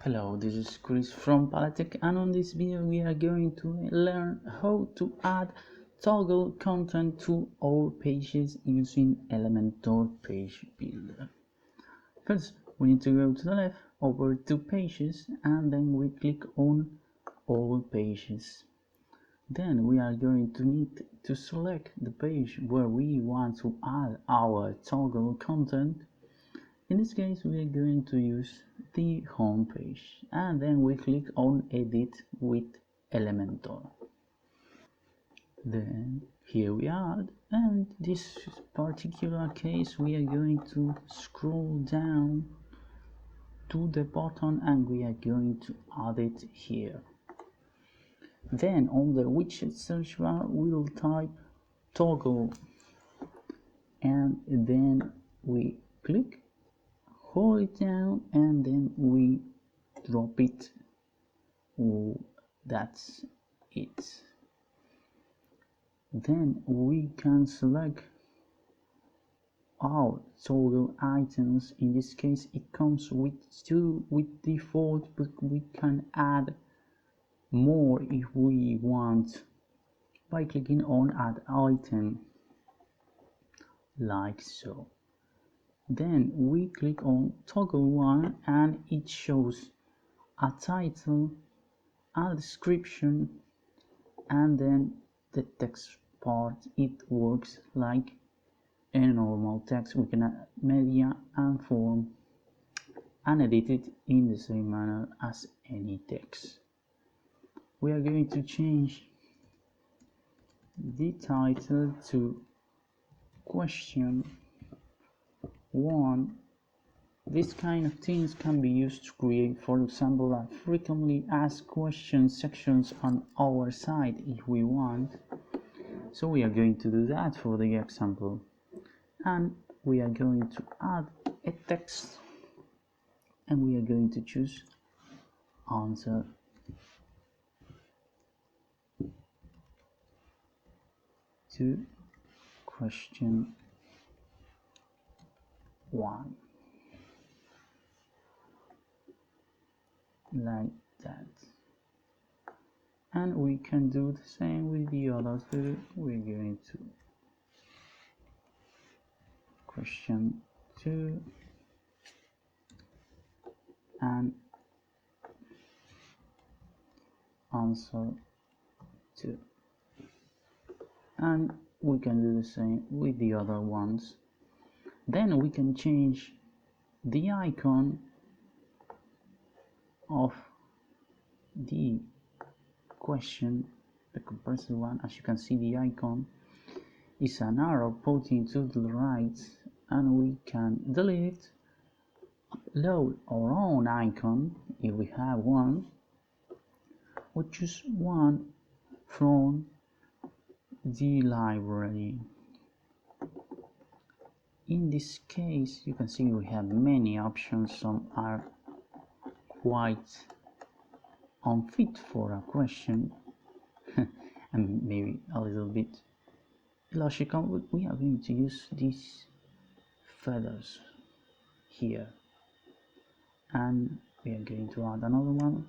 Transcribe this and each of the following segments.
Hello, this is Chris from Palatech, and on this video we are going to learn how to add toggle content to our pages using Elementor Page Builder. First, we need to go to the left over to Pages, and then we click on All Pages. Then we are going to need to select the page where we want to add our toggle content. In this case, we are going to use the home page, and then we click on Edit with Elementor. Then here we are, and this particular case we are going to scroll down to the bottom and we are going to add it here. Then on the widget search bar we'll type toggle, and then we click, hold it down, and then we drop it. Oh, that's it. Then we can select our toggle items. In this case it comes with 2 with default, but we can add more if we want by clicking on add item, like so. Then we click on toggle 1 and it shows a title, a description, and then the text part. It works like a normal text. We can add media and form and edit it in the same manner as any text. We are going to change the title to question 1. This kind of things can be used to create, for example, a frequently asked questions sections on our site if we want. So we are going to do that for the example, and we are going to add a text, and we are going to choose answer to question 1, like that. And we can do the same with the other two. We're going to question 2 and answer 2, and we can do the same with the other ones. Then we can change the icon of the question, the compressed one. As you can see, the icon is an arrow pointing to the right, and we can delete it, upload our own icon if we have one, or choose one from the library. In this case, you can see we have many options. Some are quite unfit for a question and maybe a little bit illogical, but we are going to use these feathers here, and we are going to add another one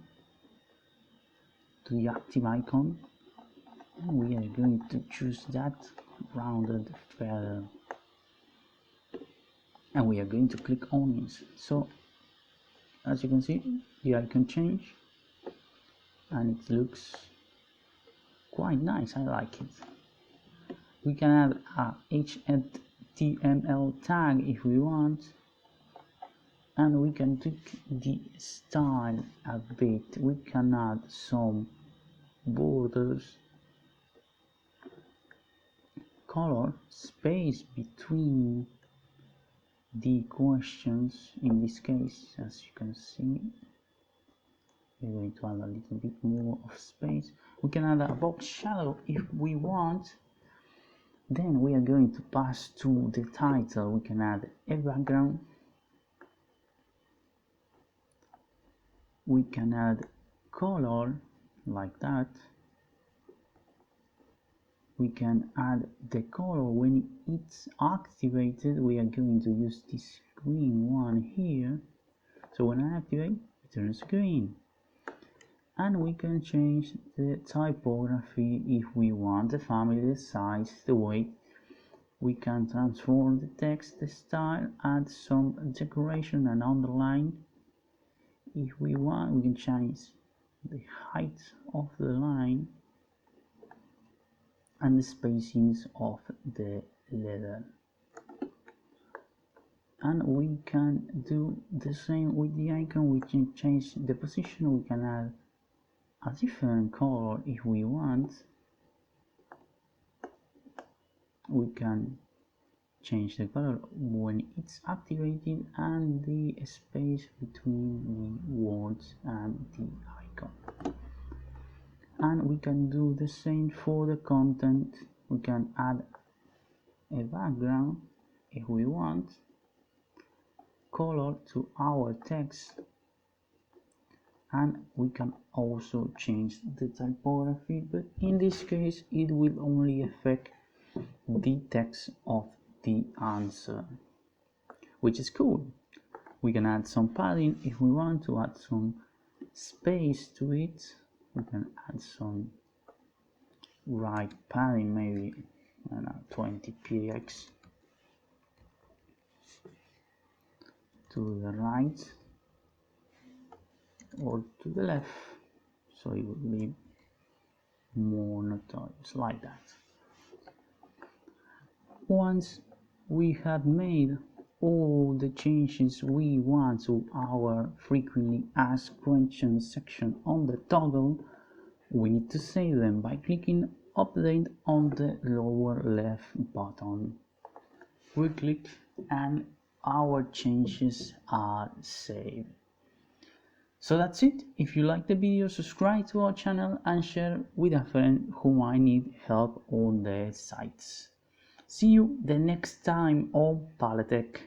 to the active icon, and we are going to choose that rounded feather, and we are going to click on it. So as you can see, the icon changed and it looks quite nice. I like it. We can add a HTML tag if we want, and we can tweak the style a bit. We can add some borders, color, space between the questions. In this case, as you can see, we're going to add a little bit more of space. We can add a box shadow if we want. Then we are going to pass to the title. We can add a background. We can add color like that. We can add the color when it's activated. We are going to use this green one here. So when I activate, turns green. And we can change the typography if we want, the family, the size, the weight. We can transform the text, the style, add some decoration and underline. If we want, we can change the height of the line and the spacings of the letter. And we can do the same with the icon. We can change the position. We can add a different color if we want. We can change the color when it's activated and the space between the words and the icon. And we can do the same for the content. We can add a background if we want, color to our text, and we can also change the typography, but in this case it will only affect the text of the answer, which is cool. We can add some padding if we want to add some space to it. We can add some right padding, maybe 20 px to the right or to the left, so it would be more notorious like that. Once we have made all the changes we want to our frequently asked questions section on the toggle, we need to save them by clicking update on the lower left button. We click and our changes are saved. So that's it. If you like the video, subscribe to our channel and share with a friend who might need help on the sites. See you the next time on Paletech.